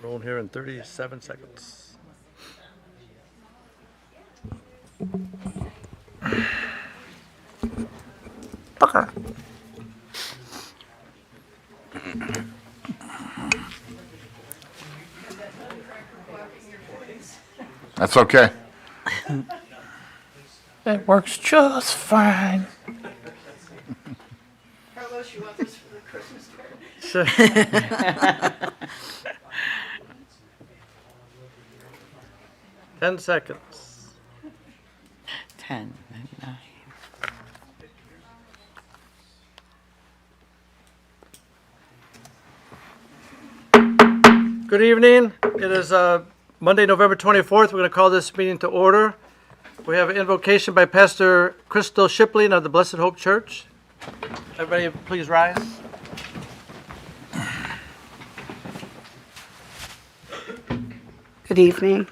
Rolling here in 37 seconds. Okay. That's okay. It works just fine. Carlos, you want this for the Christmas card? Sure. 10 seconds. 10 and 9. Good evening. It is Monday, November 24th. We're going to call this meeting to order. We have an invocation by Pastor Crystal Shipling of the Blessed Hope Church. Everybody please rise. Good evening.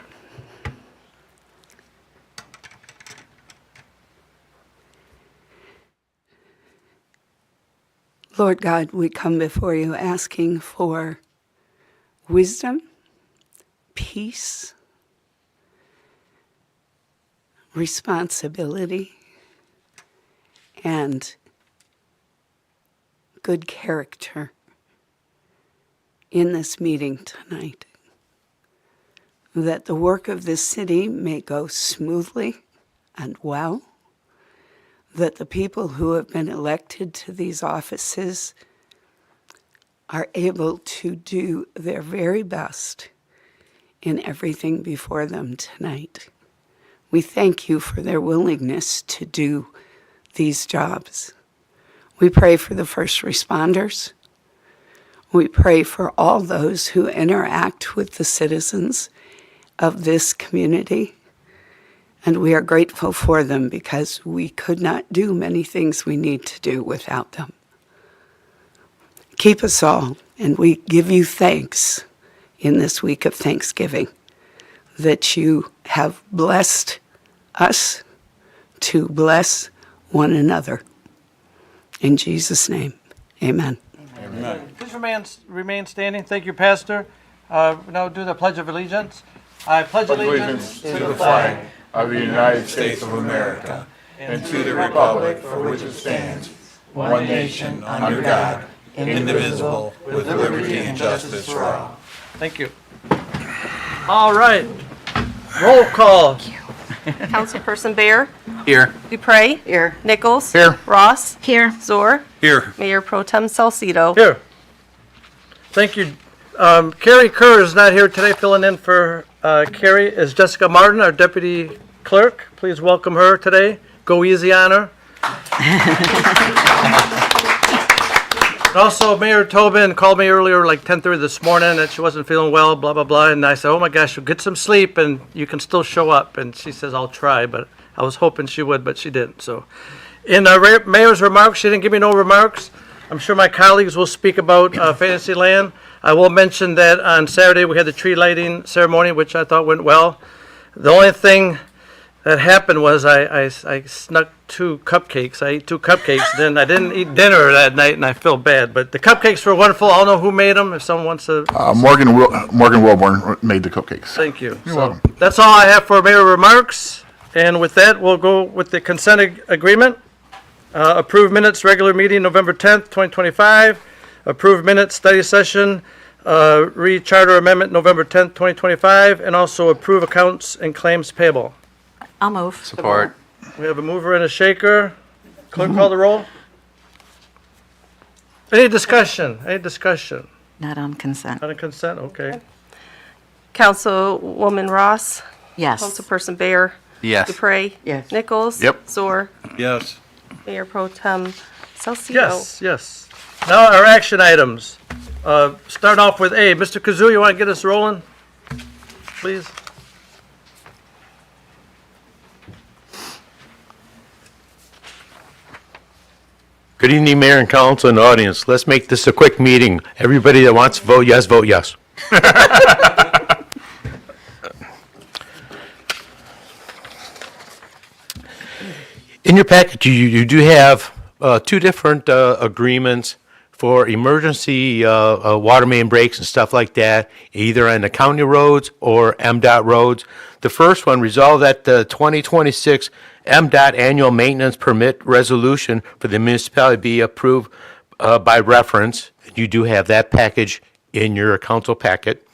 Lord God, we come before you asking for wisdom, peace, responsibility, and good character in this meeting tonight. That the work of this city may go smoothly and well. That the people who have been elected to these offices are able to do their very best in everything before them tonight. We thank you for their willingness to do these jobs. We pray for the first responders. We pray for all those who interact with the citizens of this community. And we are grateful for them because we could not do many things we need to do without them. Keep us all, and we give you thanks in this week of Thanksgiving that you have blessed us to bless one another. In Jesus' name, amen. Amen. Please remain standing. Thank you, Pastor. Now do the Pledge of Allegiance. I pledge allegiance To the flag of the United States of America and to the republic for which it stands, one nation under God, indivisible, with liberty and justice for all. Thank you. All right. Roll call. Councilperson Bear, Here. Dupre, Here. Nichols, Here. Ross, Here. Zor, Here. Mayor Pro Tem Salcido. Here. Thank you. Carrie Kerr is not here today. Filling in for Carrie is Jessica Martin, our deputy clerk. Please welcome her today. Go easy on her. And also, Mayor Tobin called me earlier, like 10:30 this morning, that she wasn't feeling well, blah, blah, blah. And I said, oh my gosh, get some sleep and you can still show up. And she says, I'll try. But I was hoping she would, but she didn't. So in Mayor's remarks, she didn't give me no remarks. I'm sure my colleagues will speak about Fantasyland. I will mention that on Saturday we had the tree lighting ceremony, which I thought went well. The only thing that happened was I snuck 2 cupcakes. I ate 2 cupcakes, then I didn't eat dinner that night, and I feel bad. But the cupcakes were wonderful. I don't know who made them. If someone wants to, Morgan Wilborn made the cupcakes. thank you. You're So welcome. that's all I have for mayor remarks. And with that, we'll go with the consent agreement. Approved minutes, regular meeting, November 10th, 2025. Approved minutes, study session, re-charter amendment, November 10th, 2025. And also approve accounts and claims payable. I'll move. Support. We have a mover and a shaker. Clerk, call the roll. Any discussion? Any discussion? Not on consent. Not a consent? Okay. Councilwoman Ross, Yes. Councilperson Bear, Yes. Dupre, Yes. Nichols, Yep. Zor, Yes. Mayor Pro Tem Salcido. Yes, yes. Now our action items. Start off with A. Mr. Kazoo, you want to get us rolling? Please. Good evening, Mayor and Council and audience. Let's make this a quick meeting. Everybody that wants to vote yes, vote yes. In your package, you do have 2 different agreements for emergency water main breaks and stuff like that, either on the county roads or MDOT roads. The first one, resolve that the 2026 MDOT annual maintenance permit resolution for the municipality be approved by reference. You do have that package in your council packet.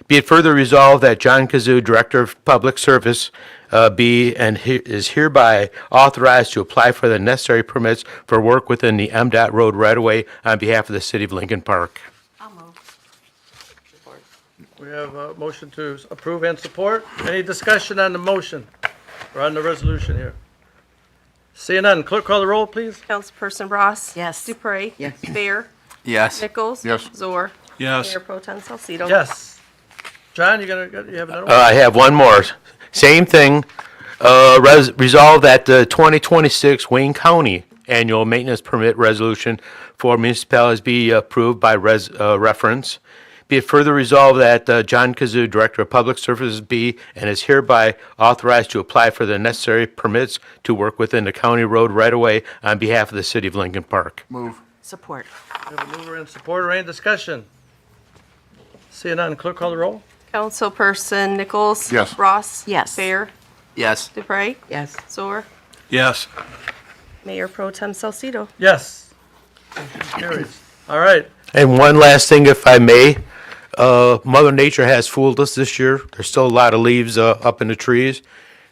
Be it further resolved that John Kazoo, Director of Public Service, is hereby authorized to apply for the necessary permits for work within the MDOT road right-of-way on behalf of the city of Lincoln Park. I'll move. We have a motion to approve and support. Any discussion on the motion or on the resolution here? Seeing none, clerk call the roll, please. Councilperson Ross. Yes. Dupre. Yes. Bear. Yes. Nichols. Yes. Zor. Yes. Mayor Pro Tem Salcido. Yes. John, you have another one? I have one more. Same thing. Resolve that the 2026 Wayne County annual maintenance permit resolution for municipalities be approved by reference. Be it further resolved that John Kazoo, Director of Public Services, be and is hereby authorized to apply for the necessary permits to work within the county road right-of-way on behalf of the city of Lincoln Park. Move. Support. We have a mover and supporter. Any discussion? Seeing none, clerk call the roll. Councilperson Nichols. Yes. Ross. Yes. Bear. Yes. Dupre. Yes. Zor. Yes. Mayor Pro Tem Salcido. Yes. Motion carries. All right. And one last thing, if I may. Mother Nature has fooled us this year. There's still a lot of leaves up in the trees.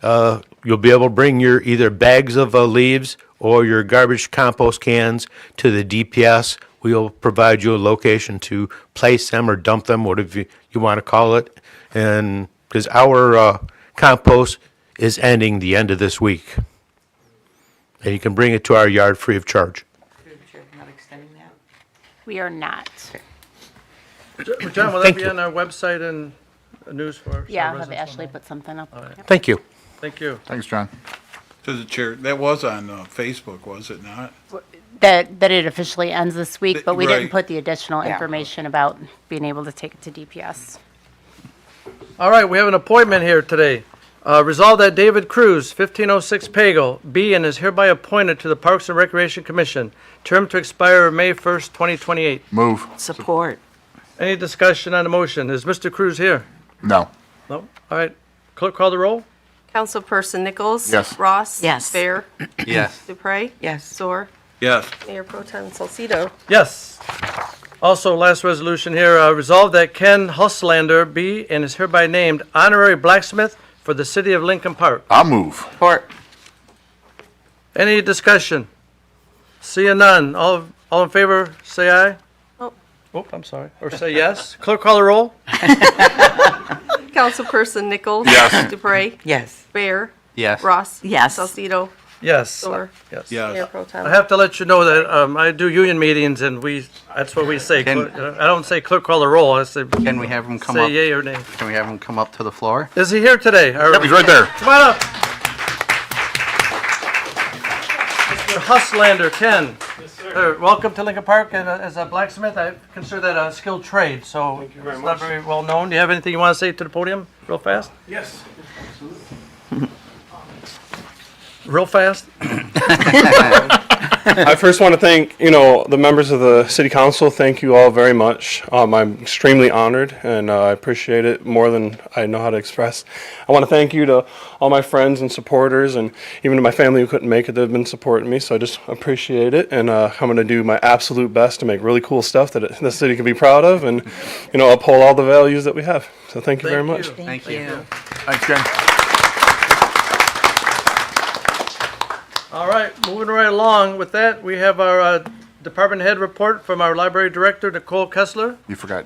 You'll be able to bring your either bags of leaves or your garbage compost cans to the DPS. We'll provide you a location to place them or dump them, whatever you want to call it. And because our compost is ending the end of this week. And you can bring it to our yard free of charge. Not extending that? We are not. John, will that Thank be you. on our website and news for our Yeah, I'll have residents? Ashley put something up. Yep. Thank you. Thank you. Thanks, John. To the chair, that was on Facebook, was it not? That it officially ends this week, but we didn't Right. put the additional information about being able to take it to DPS. All right, we have an appointment here today. Resolved that David Cruz, 1506 Pago, be and is hereby appointed to the Parks and Recreation Commission, term to expire May 1st, 2028. Move. Support. Any discussion on the motion? Is Mr. Cruz here? No. No? All right. Clerk call the roll? Councilperson Nichols. Yes. Ross. Yes. Bear. Yes. Dupre. Yes. Zor. Yes. Mayor Pro Tem Salcido. Yes. Also, last resolution here, resolved that Ken Huslander be and is hereby named honorary blacksmith for the city of Lincoln Park. I'll move. Support. Any discussion? Seeing none, all in favor, say aye. Oh. Oh, I'm sorry. Or say yes. Clerk call the roll? Councilperson Nichols. Yes. Dupre. Yes. Bear. Yes. Ross. Yes. Salcido. Yes. Zor. Yes. Yes. Mayor Pro Tem. I have to let you know that I do union meetings and that's what we say. Can- I don't say clerk call the roll. I say, Can we have him come say up? yay or nay. Can we have him come up to the floor? Is he here today? Yep, he's right there. Come on up. Mr. Huslander, Ken. Yes, sir. Welcome to Lincoln Park and as a blacksmith. I consider that a skilled trade, so it's not very well known. Do you have anything you want to say to the podium real fast? Yes. Real fast? I first want to thank, the members of the city council. Thank you all very much. I'm extremely honored, and I appreciate it more than I know how to express. I want to thank you to all my friends and supporters, and even to my family who couldn't make it, they've been supporting me, so I just appreciate it. And I'm going to do my absolute best to make really cool stuff that the city can be proud of, and, uphold all the values that we have. So thank you very much. Thank you. Thanks, Ken. All right, moving right along. With that, we have our department head report from our library director, Nicole Kessler. You forgot.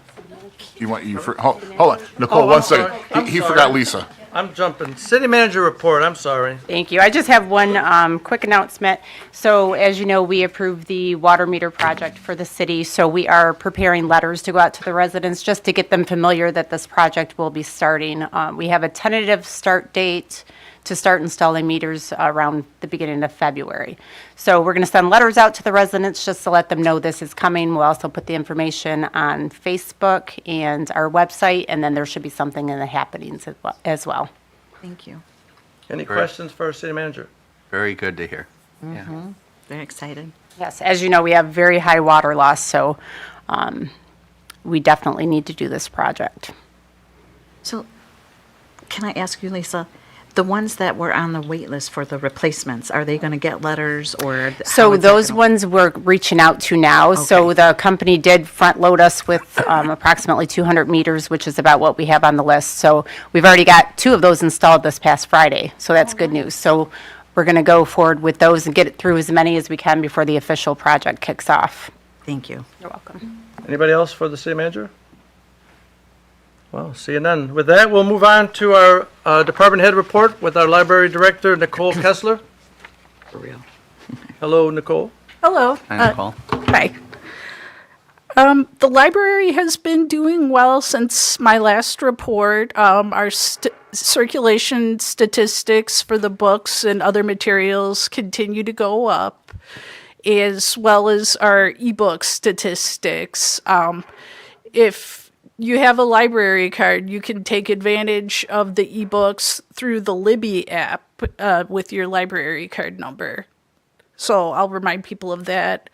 Hold on. Nicole, Oh, I'm one second. sorry. I'm He sorry. forgot Lisa. I'm jumping. City manager report, I'm sorry. Thank you. I just have one quick announcement. So as you know, we approved the water meter project for the city. So we are preparing letters to go out to the residents just to get them familiar that this project will be starting. We have a tentative start date to start installing meters around the beginning of February. So we're going to send letters out to the residents just to let them know this is coming. We'll also put the information on Facebook and our website, and then there should be something in the happenings as well. Thank you. Any Great. questions for our city manager? Very good to hear. Very excited. Yes, as you know, we have very high water loss, so we definitely need to do this project. So, can I ask you, Lisa, the ones that were on the wait list for the replacements, are they going to get letters or? So those ones we're reaching out to now. So Okay. the company did front load us with approximately 200 meters, which is about what we have on the list. So we've already got 2 of those installed this past Friday, so that's good news. So we're going to go forward with those and get it through as many as we can before the official project kicks off. Thank you. You're welcome. Anybody else for the city manager? Well, seeing none. With that, we'll move on to our department head report with our library director, Nicole Kessler. For real. Hello, Nicole. Hello. Hi, Nicole. Hi. The library has been doing well since my last report. Our circulation statistics for the books and other materials continue to go up, as well as our ebook statistics. If you have a library card, you can take advantage of the ebooks through the Libby app with your library card number. So I'll remind people of that.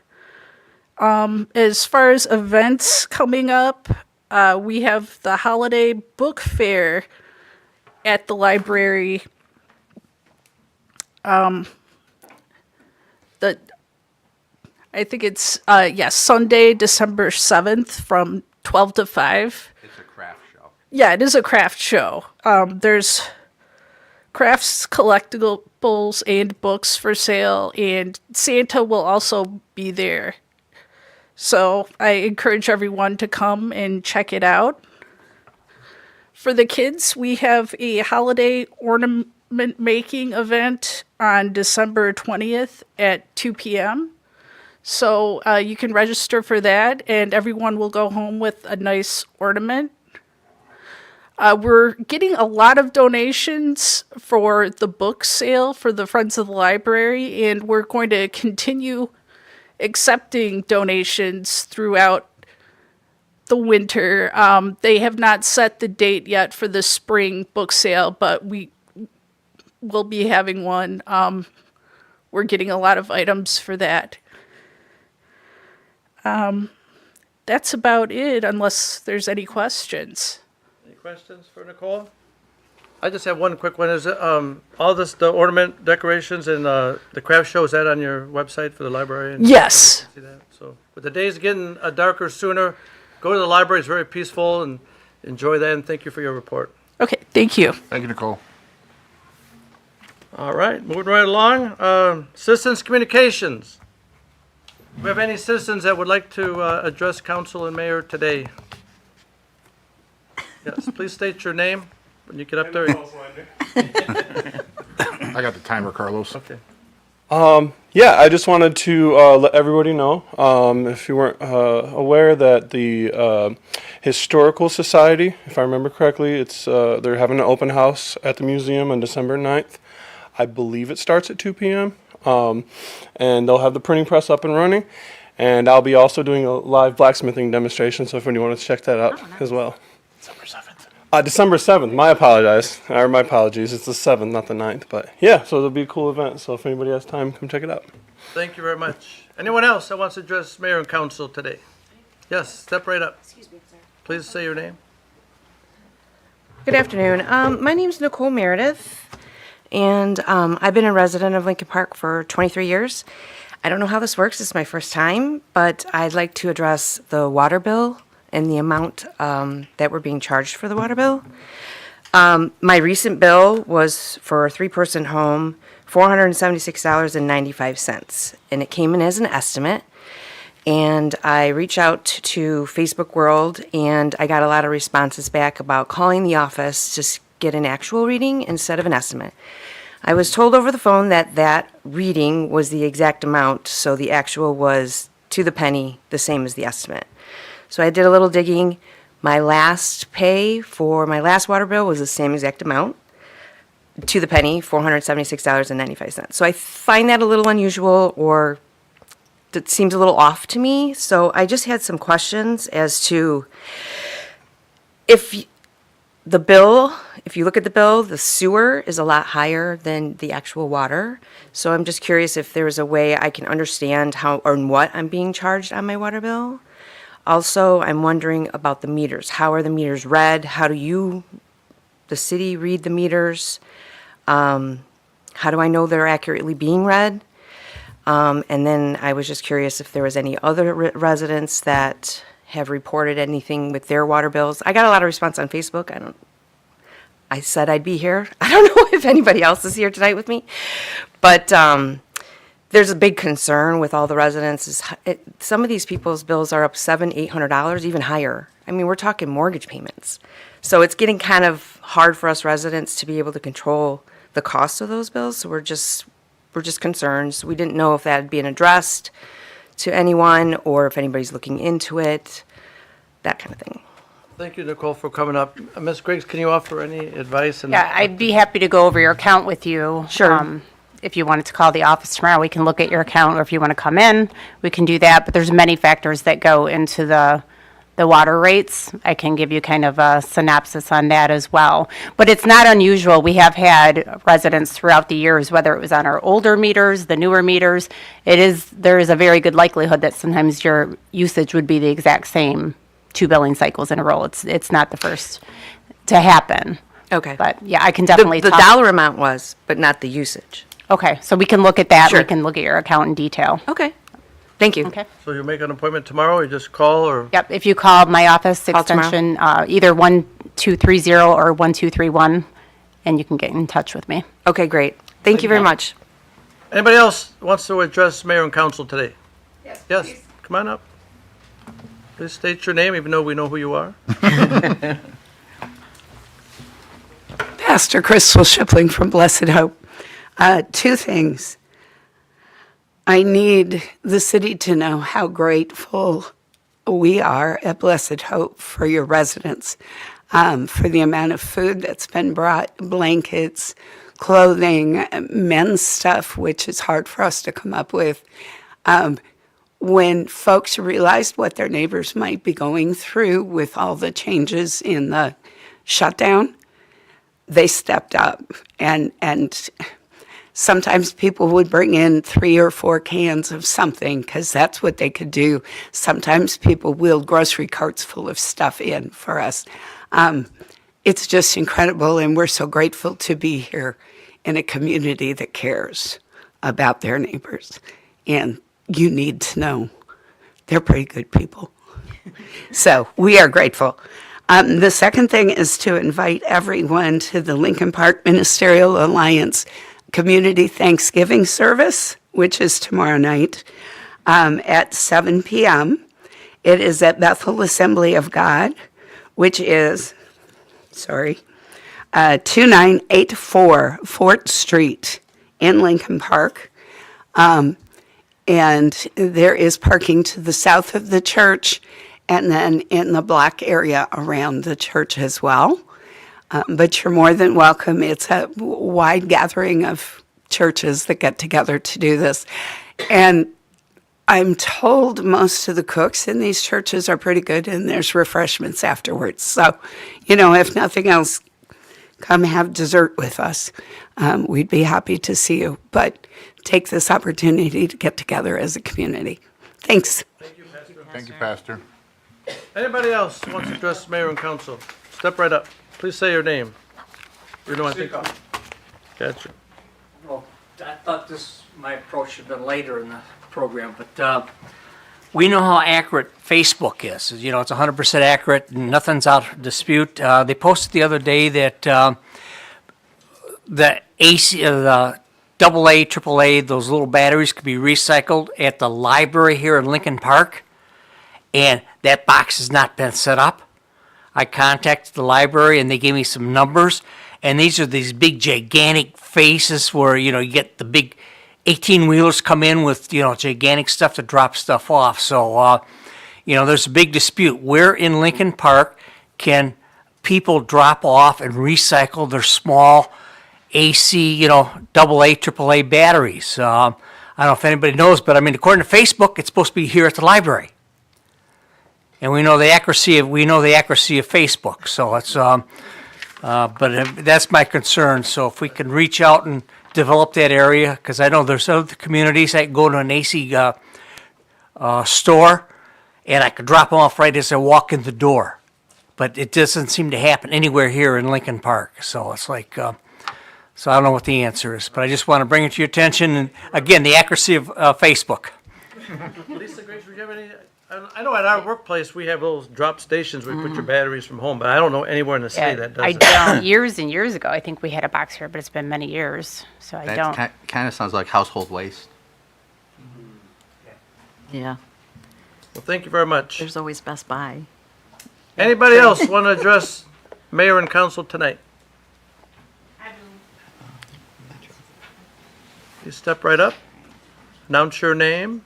As far as events coming up, we have the holiday book fair at the library. I think it's Sunday, December 7th from 12 to 5. It's a craft show. Yeah, it is a craft show. There's crafts, collectibles, and books for sale, and Santa will also be there. So I encourage everyone to come and check it out. For the kids, we have a holiday ornament making event on December 20th at 2 p.m. So you can register for that, and everyone will go home with a nice ornament. We're getting a lot of donations for the book sale for the Friends of the Library, and we're going to continue accepting donations throughout the winter. They have not set the date yet for the spring book sale, but we will be having one. We're getting a lot of items for that. That's about it, unless there's any questions. Any questions for Nicole? I just have one quick one. Is it, all this, the ornament decorations and the craft show, is that on your website for the library? And Yes. see that? So, with the days getting darker sooner, go to the library. It's very peaceful, and enjoy that. And thank you for your report. Okay, thank you. Thank you, Nicole. All right, moving right along. Citizens communications. Do we have any citizens that would like to address council and mayor today? Yes, please state your name when you get up there. I got the timer, Carlos. Okay. Yeah, I just wanted to let everybody know, if you weren't aware, that the Historical Society, if I remember correctly, it's they're having an open house at the museum on December 9th. I believe it starts at 2 p.m. And they'll have the printing press up and running. And I'll be also doing a live blacksmithing demonstration, so if anyone wants to check that out as well. December 7th, my apologies. It's the 7th, not the 9th. But yeah, so it'll be a cool event. So if anybody has time, come check it out. Thank you very much. Anyone else that wants to address mayor and council today? Yes, step right up. Excuse me, sir. Please say your name. Good afternoon. My name's Nicole Meredith, and I've been a resident of Lincoln Park for 23 years. I don't know how this works. It's my first time, but I'd like to address the water bill and the amount that we're being charged for the water bill. My recent bill was for a 3-person home, $476.95, and it came in as an estimate. And I reached out to Facebook World, and I got a lot of responses back about calling the office to get an actual reading instead of an estimate. I was told over the phone that that reading was the exact amount, so the actual was to the penny the same as the estimate. So I did a little digging. My last pay for my last water bill was the same exact amount, to the penny, $476.95. So I find that a little unusual, or that seems a little off to me. So I just had some questions as to if the bill, if you look at the bill, the sewer is a lot higher than the actual water. So I'm just curious if there's a way I can understand how or what I'm being charged on my water bill. Also, I'm wondering about the meters. How are the meters read? How do you, the city, read the meters? How do I know they're accurately being read? And then I was just curious if there was any other residents that have reported anything with their water bills. I got a lot of response on Facebook. I said I'd be here. I don't know if anybody else is here tonight with me, but there's a big concern with all the residents. Some of these people's bills are up $700-800, even higher. I mean, we're talking mortgage payments. So it's getting kind of hard for us residents to be able to control the cost of those bills. So we're just concerned. So we didn't know if that had been addressed to anyone or if anybody's looking into it, that kind of thing. Thank you, Nicole, for coming up. Ms. Griggs, can you offer any advice? Yeah, I'd be happy to go over your account with you. Sure. If you wanted to call the office tomorrow, we can look at your account, or if you want to come in, we can do that. But there's many factors that go into the water rates. I can give you kind of a synopsis on that as well. But it's not unusual. We have had residents throughout the years, whether it was on our older meters, the newer meters, there is a very good likelihood that sometimes your usage would be the exact same 2 billing cycles in a row. It's not the first to happen. Okay. But yeah, I can definitely The talk. dollar amount was, but not the usage. Okay, so we can look at that. Sure. We can look at your account in detail. Okay. Thank you. Okay. So you make an appointment tomorrow, or you just call, or? Yep, if you call my office Call tomorrow. extension, either 1230 or 1231, and you can get in touch with me. Okay, great. Thank you very much. Anybody else wants to address mayor and council today? Yes, come on up. Please state your name, even though we know who you are. Pastor Crystal Shipling from Blessed Hope. 2 things. I need the city to know how grateful we are at Blessed Hope for your residents, for the amount of food that's been brought, blankets, clothing, men's stuff, which is hard for us to come up with. When folks realized what their neighbors might be going through with all the changes in the shutdown, they stepped up, and sometimes people would bring in 3 or 4 cans of something because that's what they could do. Sometimes people wheeled grocery carts full of stuff in for us. It's just incredible, and we're so grateful to be here in a community that cares about their neighbors. And you need to know they're pretty good people. So we are grateful. The second thing is to invite everyone to the Lincoln Park Ministerial Alliance Community Thanksgiving service, which is tomorrow night at 7 p.m. It is at Bethel Assembly of God, which is, 2984 Fort Street in Lincoln Park. And there is parking to the south of the church and then in the block area around the church as well. But you're more than welcome. It's a wide gathering of churches that get together to do this. And I'm told most of the cooks in these churches are pretty good, and there's refreshments afterwards. So, if nothing else, come have dessert with us. We'd be happy to see you. But take this opportunity to get together as a community. Thanks. Thank you, Pastor. Anybody else wants to address mayor and council? Step right up. Please say your name. I think. Gotcha. Well, I thought my approach should have been later in the program, but we know how accurate Facebook is. It's 100% accurate, and nothing's out of dispute. They posted the other day that the AC, the AA, AAA, those little batteries could be recycled at the library here in Lincoln Park, and that box has not been set up. I contacted the library, and they gave me some numbers, and these are these big, gigantic faces where, you get the big 18-wheelers come in with, gigantic stuff to drop stuff off. So, there's a big dispute. Where in Lincoln Park can people drop off and recycle their small AC, AA, AAA batteries? I don't know if anybody knows, but according to Facebook, it's supposed to be here at the library. And we know the accuracy of Facebook. So it's But that's my concern, so if we can reach out and develop that area, because I know there's other communities that go to an AC store, and I could drop them off right as I walk in the door. But it doesn't seem to happen anywhere here in Lincoln Park, so it's like, so I don't know what the answer is, but I just want to bring it to your attention, and again, the accuracy of Facebook. Lisa Grace, do you have any, I know at our workplace, we have those drop stations where you put your batteries from home, but I don't know anywhere in the city that does I it. don't. Years and years ago, I think we had a box here, but it's been many years, so I don't. That kind of sounds like household waste. Yeah, Well, thank you very much. there's always Best Buy. Anybody else want to address mayor and council tonight? You step right up, announce your name,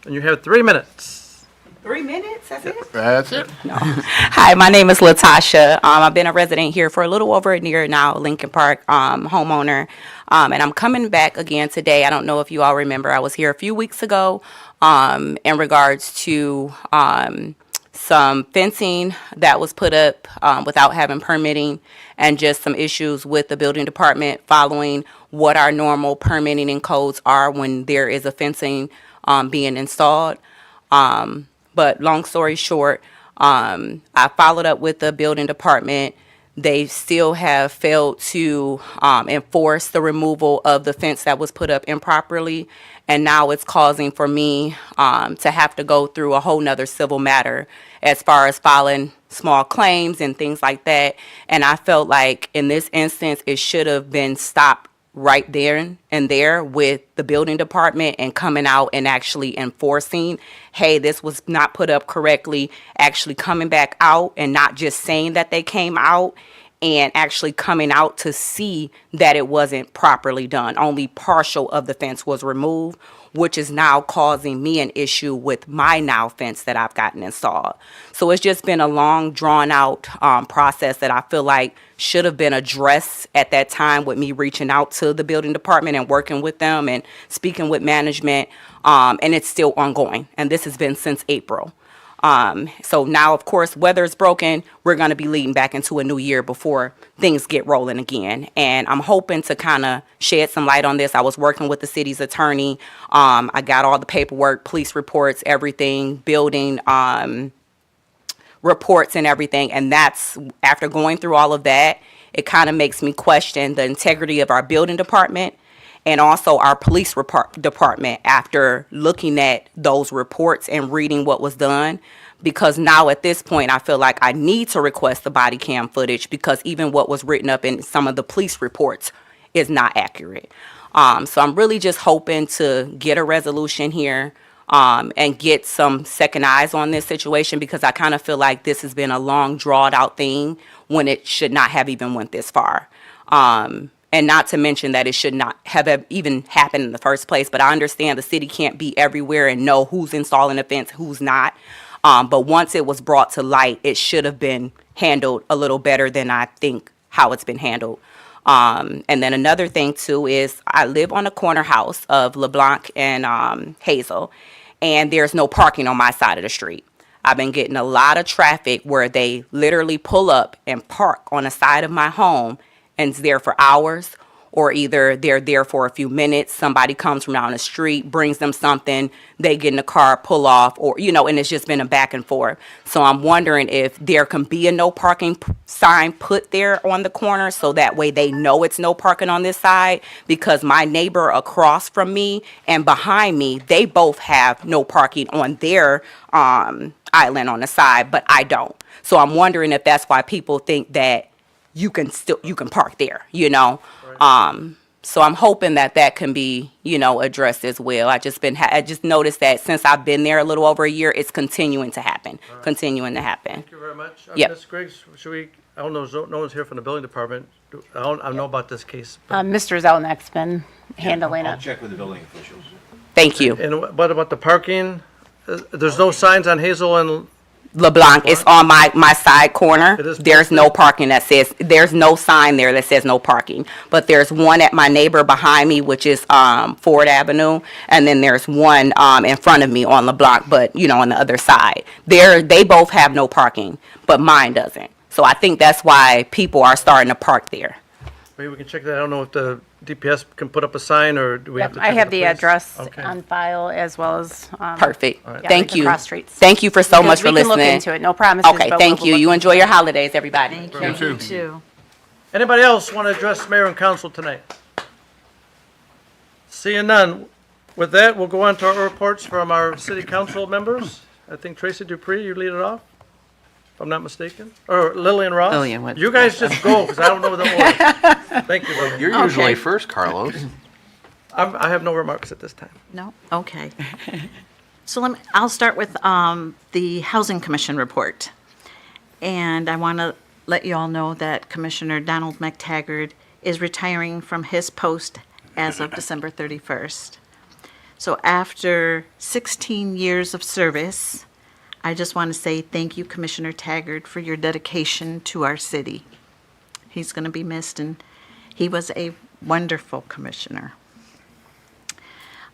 and you have 3 minutes. 3 minutes, that's it? That's it. Hi, my name is Latasha. I've been a resident here for a little over a year now, Lincoln Park homeowner. And I'm coming back again today. I don't know if you all remember, I was here a few weeks ago in regards to some fencing that was put up without having permitting, and just some issues with the building department following what our normal permitting and codes are when there is a fencing being installed. But long story short, I followed up with the building department. They still have failed to enforce the removal of the fence that was put up improperly. And now it's causing for me to have to go through a whole nother civil matter as far as filing small claims and things like that. And I felt like in this instance, it should have been stopped right there and there with the building department and coming out and actually enforcing, hey, this was not put up correctly, actually coming back out and not just saying that they came out, and actually coming out to see that it wasn't properly done. Only partial of the fence was removed, which is now causing me an issue with my now fence that I've gotten installed. So it's just been a long, drawn out process that I feel like should have been addressed at that time with me reaching out to the building department and working with them and speaking with management. And it's still ongoing. And this has been since April. So now, of course, weather is broken. We're going to be leading back into a new year before things get rolling again. And I'm hoping to kind of shed some light on this. I was working with the city's attorney. I got all the paperwork, police reports, everything, building reports and everything. And that's, after going through all of that, it kind of makes me question the integrity of our building department and also our police department after looking at those reports and reading what was done. Because now at this point, I feel like I need to request the body cam footage, because even what was written up in some of the police reports is not accurate. So I'm really just hoping to get a resolution here and get some second eyes on this situation, because I kind of feel like this has been a long, drawn out thing when it should not have even went this far. And not to mention that it should not have even happened in the first place. But I understand the city can't be everywhere and know who's installing a fence, who's not. But once it was brought to light, it should have been handled a little better than I think how it's been handled. And then another thing, too, is I live on a corner house of LeBlanc and Hazel, and there's no parking on my side of the street. I've been getting a lot of traffic where they literally pull up and park on the side of my home and it's there for hours, or either they're there for a few minutes, somebody comes from down the street, brings them something, they get in the car, pull off, or, and it's just been a back and forth. So I'm wondering if there can be a no parking sign put there on the corner, so that way they know it's no parking on this side, because my neighbor across from me and behind me, they both have no parking on their island on the side, but I don't. So I'm wondering if that's why people think that you can park there, So I'm hoping that can be, addressed as well. I just noticed that since I've been there a little over a year, it's continuing to happen. Thank you very much. Yep. Ms. Griggs, I don't know, no one's here from the building department. I don't know about this case. but- Mr. Zelnick's been handling I'll it. check with the building officials. Thank you. And what about the parking? There's no signs on Hazel and LeBlanc, it's on my side corner. It is There's no parking there's no sign there that says no parking. But there's one at my neighbor behind me, which is Ford Avenue. And then there's one in front of me on LeBlanc, but on the other side. They both have no parking, but mine doesn't. So I think that's why people are starting to park there. Maybe we can check that. I don't know if the DPS can put up a sign, or do we have to? I check have with the police? address Okay. on file as well as. Perfect. yeah, Thank the you. cross streets. Thank you for so much for We can look listening. into it, no promises. Okay, but thank we'll you. look You into enjoy it. your holidays, everybody. Thank you. You too. Anybody else want to address mayor and council tonight? Seeing none. With that, we'll go on to our reports from our city council members. I think Tracy Dupree, you lead it off, if I'm not mistaken. Or Lillian Ross? Lillian went- You guys just go, because I don't know the order. Thank you, Lillian. You're usually first, Carlos. I have no remarks at this time. No? Okay. So I'll start with the Housing Commission report. And I want to let you all know that Commissioner Donald McTaggart is retiring from his post as of December 31st. So after 16 years of service, I just want to say thank you, Commissioner Taggart, for your dedication to our city. He's going to be missed, and he was a wonderful commissioner.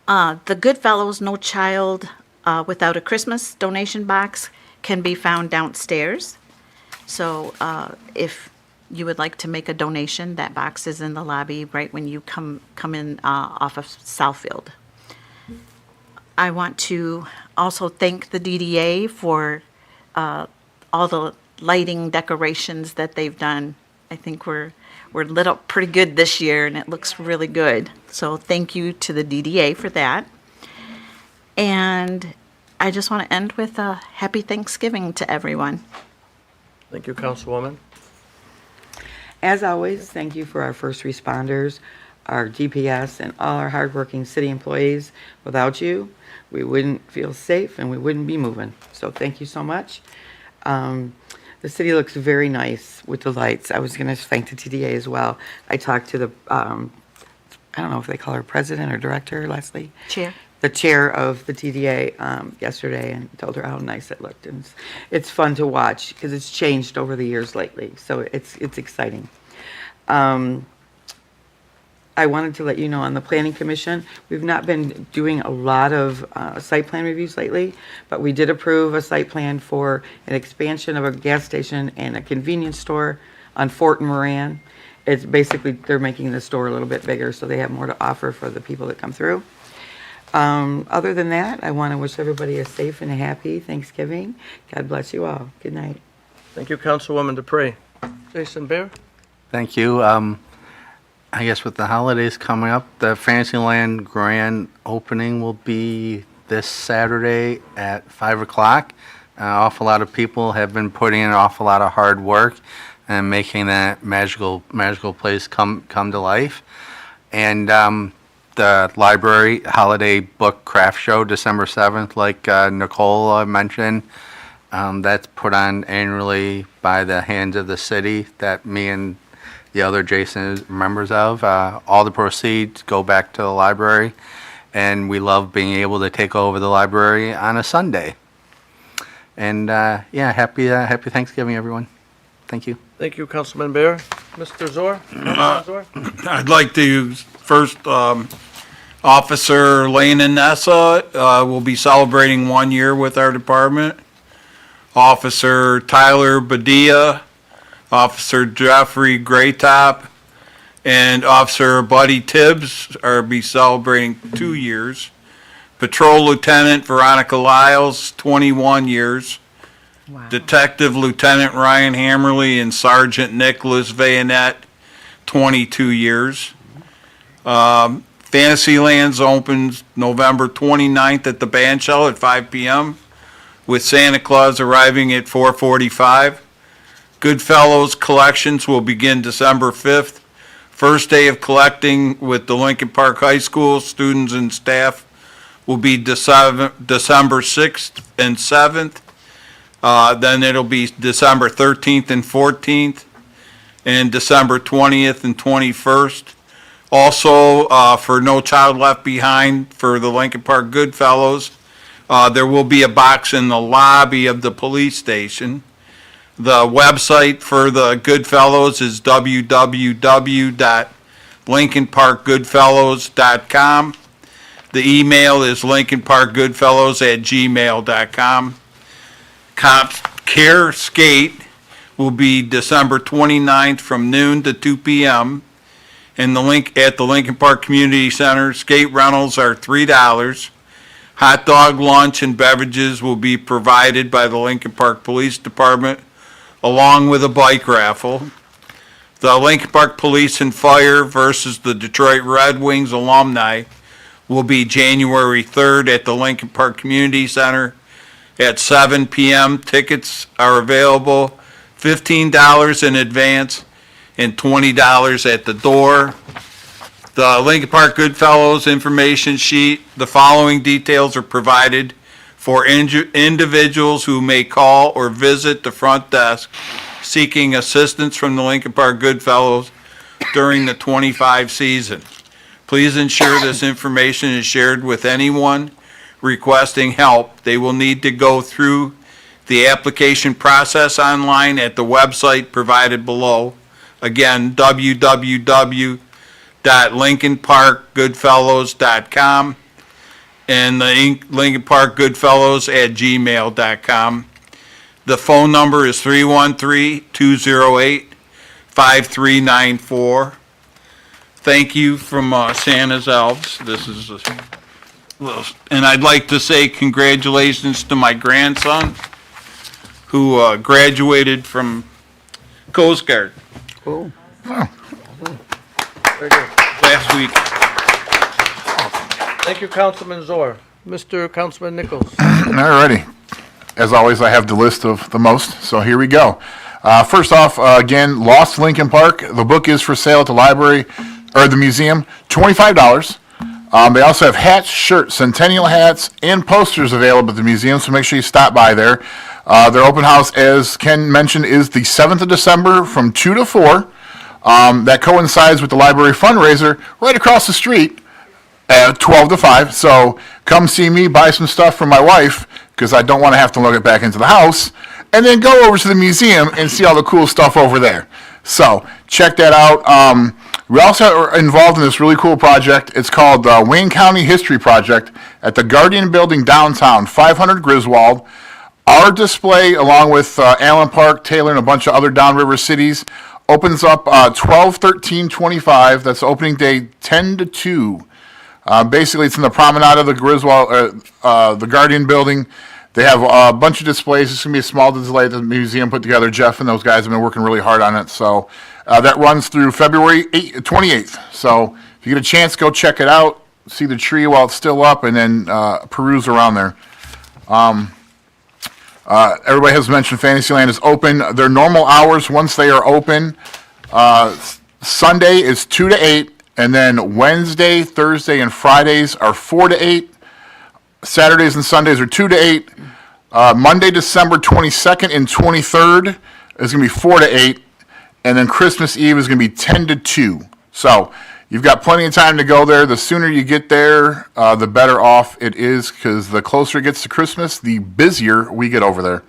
The Goodfellows No Child Without a Christmas donation box can be found downstairs. So if you would like to make a donation, that box is in the lobby right when you come in off of Southfield. I want to also thank the DDA for all the lighting decorations that they've done. I think we're lit up pretty good this year, and it looks really good. So thank you to the DDA for that. And I just want to end with a happy Thanksgiving to everyone. Thank you, Councilwoman. As always, thank you for our first responders, our DPS, and all our hardworking city employees. Without you, we wouldn't feel safe and we wouldn't be moving. So thank you so much. The city looks very nice with the lights. I was going to thank the TDA as well. I talked to the, I don't know if they call her president or director, Leslie. Chair. The chair of the TDA yesterday, and told her how nice it looked. And it's fun to watch because it's changed over the years lately. So it's exciting. I wanted to let you know on the Planning Commission, we've not been doing a lot of site plan reviews lately, but we did approve a site plan for an expansion of a gas station and a convenience store on Fort and Moran. It's basically, they're making the store a little bit bigger, so they have more to offer for the people that come through. Other than that, I want to wish everybody a safe and a happy Thanksgiving. God bless you all. Good night. Thank you, Councilwoman Dupree. Jason Bear? Thank you. I guess with the holidays coming up, the Fantasyland grand opening will be this Saturday at 5 o'clock. An awful lot of people have been putting in an awful lot of hard work and making that magical place come to life. And the library holiday book craft show, December 7th, like Nicole mentioned, that's put on annually by the Hands of the City that me and the other Jason is members of. All the proceeds go back to the library, and we love being able to take over the library on a Sunday. And yeah, happy Thanksgiving, everyone. Thank you. Thank you, Councilman Bear. Mr. Zor? I'd like to first, Officer Lane and Nessa will be celebrating 1 year with our department. Officer Tyler Badia, Officer Jeffrey Graytop, and Officer Buddy Tibbs are be celebrating 2 years. Patrol Lieutenant Veronica Lyles, 21 years. Wow. Detective Lieutenant Ryan Hammerly and Sergeant Nicholas Vayanet, 22 years. Fantasylands opens November 29th at the Band Shell at 5 p.m. with Santa Claus arriving at 4:45. Goodfellows collections will begin December 5th. First day of collecting with the Lincoln Park High School students and staff will be December 6th and 7th. Then it'll be December 13th and 14th, and December 20th and 21st. Also, for No Child Left Behind for the Lincoln Park Goodfellows, there will be a box in the lobby of the police station. The website for the Goodfellows is www.lincolnparkgoodfellows.com. The email is lincolnparkgoodfellows@gmail.com. Cops Care Skate will be December 29th from noon to 2 p.m. At the Lincoln Park Community Center. Skate rentals are $3. Hot dog, lunch, and beverages will be provided by the Lincoln Park Police Department, along with a bike raffle. The Lincoln Park Police and Fire versus the Detroit Red Wings alumni will be January 3rd at the Lincoln Park Community Center at 7 p.m. Tickets are available, $15 in advance and $20 at the door. The Lincoln Park Goodfellows information sheet, the following details are provided for individuals who may call or visit the front desk seeking assistance from the Lincoln Park Goodfellows during the 25 season. Please ensure this information is shared with anyone requesting help. They will need to go through the application process online at the website provided below. Again, www.lincolnparkgoodfellows.com and the Lincoln Park Goodfellows at gmail.com. The phone number is 313-208-5394. Thank you from Santa's Elves. This is, and I'd like to say congratulations to my grandson who graduated from Coast Guard. Cool. Last week. Thank you, Councilman Zor. Mr. Councilman Nichols. All righty. As always, I have the list of the most, so here we go. First off, again, Lost Lincoln Park. The book is for sale at the library, or the museum, $25. They also have hats, shirts, centennial hats, and posters available at the museum, so make sure you stop by there. Their open house, as Ken mentioned, is the 7th of December from 2 to 4. That coincides with the library fundraiser right across the street at 12 to 5. So come see me, buy some stuff for my wife, because I don't want to have to lug it back into the house, and then go over to the museum and see all the cool stuff over there. So check that out. We also are involved in this really cool project. It's called the Wayne County History Project at the Guardian Building downtown, 500 Griswold. Our display, along with Allen Park, Taylor, and a bunch of other downriver cities, opens up 12/13/25. That's opening day 10 to 2. Basically, it's in the promenade of the Griswold, the Guardian Building. They have a bunch of displays. It's going to be a small display that the museum put together. Jeff and those guys have been working really hard on it. So that runs through February 28th. So if you get a chance, go check it out, see the tree while it's still up, and then peruse around there. Everybody has mentioned Fantasyland is open. Their normal hours, once they are open, Sunday is 2 to 8, and then Wednesday, Thursday, and Fridays are 4 to 8. Saturdays and Sundays are 2 to 8. Monday, December 22nd and 23rd is going to be 4 to 8. And then Christmas Eve is going to be 10 to 2. So you've got plenty of time to go there. The sooner you get there, the better off it is, because the closer it gets to Christmas, the busier we get over there.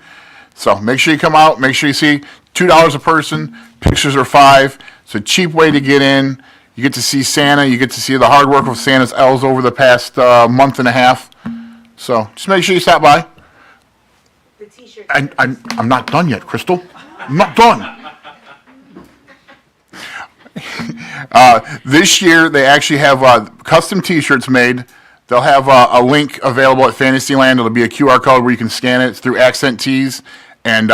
So make sure you come out. Make sure you see $2 a person. Pictures are $5. It's a cheap way to get in. You get to see Santa. You get to see the hard work of Santa's elves over the past month and a half. So just make sure you stop by. I'm not done yet, Crystal. I'm not done. This year, they actually have custom T-shirts made. They'll have a link available at Fantasyland. It'll be a QR code where you can scan it. It's through Accent Tees. And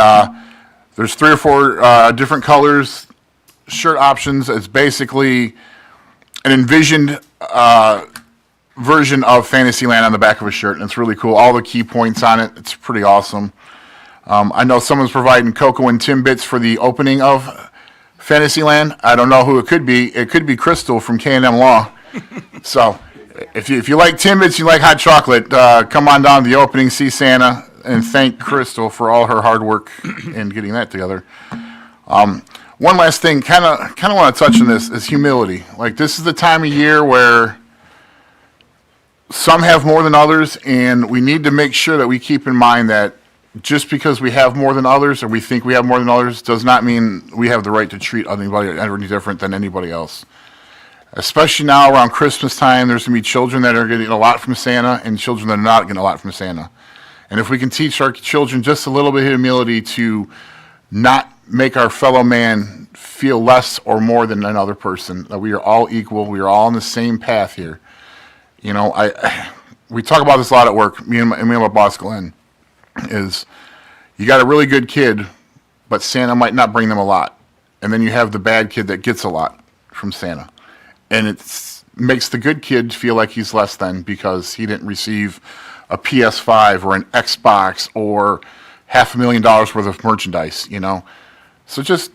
there's 3 or 4 different colors, shirt options. It's basically an envisioned version of Fantasyland on the back of a shirt, and it's really cool. All the key points on it. It's pretty awesome. I know someone's providing cocoa and Timbits for the opening of Fantasyland. I don't know who it could be. It could be Crystal from K&M Law. So if you like Timbits, you like hot chocolate, come on down to the opening, see Santa, and thank Crystal for all her hard work in getting that together. One last thing, kind of want to touch on this, is humility. Like, this is the time of year where some have more than others, and we need to make sure that we keep in mind that just because we have more than others, or we think we have more than others, does not mean we have the right to treat anybody any different than anybody else. Especially now around Christmas time, there's going to be children that are getting a lot from Santa and children that are not getting a lot from Santa. And if we can teach our children just a little bit of humility to not make our fellow man feel less or more than another person, that we are all equal, we are all on the same path here. You know, we talk about this a lot at work, me and my boss, Glenn, is you got a really good kid, but Santa might not bring them a lot. And then you have the bad kid that gets a lot from Santa. And it makes the good kid feel like he's less than because he didn't receive a PS5 or an Xbox or $500,000 worth of merchandise, you know. So just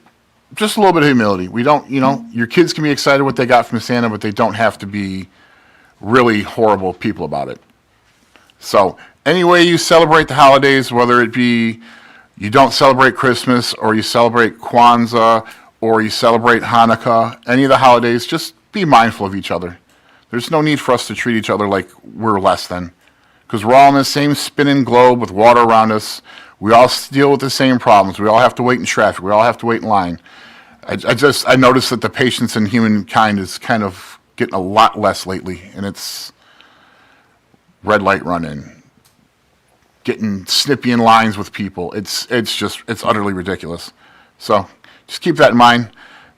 a little bit of humility. We don't, you know, your kids can be excited what they got from Santa, but they don't have to be really horrible people about it. So any way you celebrate the holidays, whether it be you don't celebrate Christmas or you celebrate Kwanzaa or you celebrate Hanukkah, any of the holidays, just be mindful of each other. There's no need for us to treat each other like we're less than, because we're all in the same spinning globe with water around us. We all deal with the same problems. We all have to wait in traffic. We all have to wait in line. I noticed that the patience in humankind is kind of getting a lot less lately, and it's red light running, getting snippy in lines with people. It's utterly ridiculous. So just keep that in mind.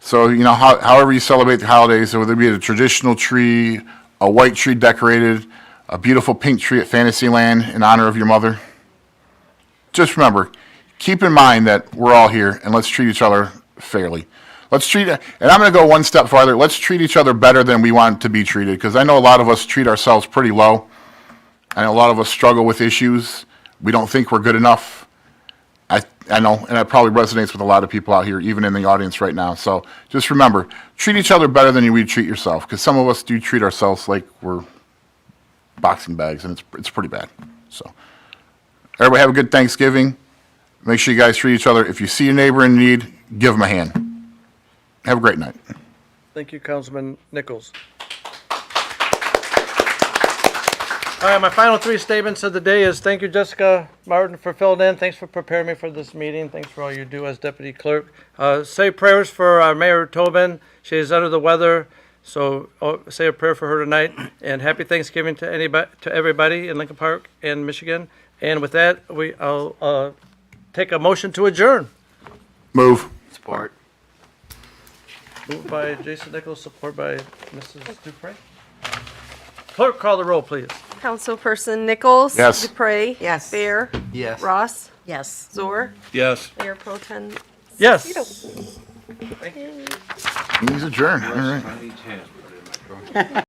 So, you know, however you celebrate the holidays, whether it be a traditional tree, a white tree decorated, a beautiful pink tree at Fantasyland in honor of your mother, just remember, keep in mind that we're all here, and let's treat each other fairly. And I'm going to go one step farther, let's treat each other better than we want to be treated, because I know a lot of us treat ourselves pretty low. I know a lot of us struggle with issues. We don't think we're good enough. I know, and that probably resonates with a lot of people out here, even in the audience right now. So just remember, treat each other better than you would treat yourself, because some of us do treat ourselves like we're boxing bags, and it's pretty bad. So everybody have a good Thanksgiving. Make sure you guys treat each other. If you see your neighbor in need, give them a hand. Have a great night. Thank you, Councilman Nichols. All right, my final three statements of the day is thank you, Jessica Martin, for filling in. Thanks for preparing me for this meeting. Thanks for all you do as deputy clerk. Say prayers for Mayor Tobin. She is under the weather, so say a prayer for her tonight. And happy Thanksgiving to everybody in Lincoln Park and Michigan. And with that, I'll take a motion to adjourn. Move. Support. Moved by Jason Nichols, support by Mrs. Dupre. Clerk, call the roll, please. Councilperson Nichols. Yes. Dupre. Yes. Bear. Yes. Ross. Yes. Zor. Yes. Mayor Pro Tem. Yes. Zito. He's adjourned. All right.